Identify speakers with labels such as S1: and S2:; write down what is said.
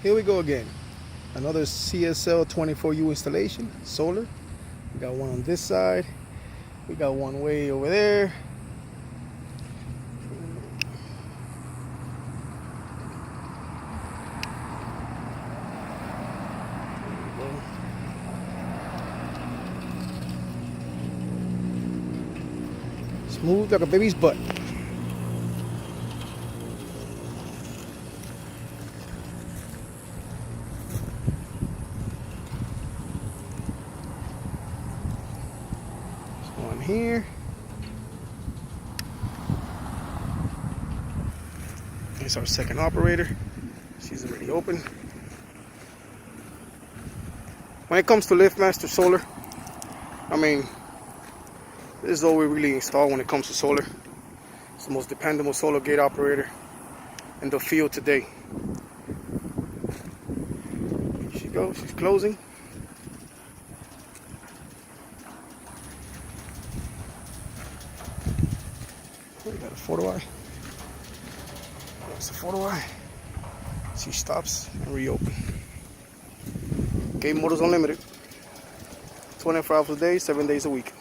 S1: Here we go again. Another CSL24U installation, solar. We got one on this side. We got one way over there. Smooth like a baby's butt. One here. It's our second operator. She's already open. When it comes to LiftMaster solar, I mean, this is all we really install when it comes to solar. It's the most dependable solar gate operator in the field today. Here she goes, she's closing. We got a photo eye. There's the photo eye. She stops and reopen. Gate Motors Unlimited. 24 hours a day, 7 days a week.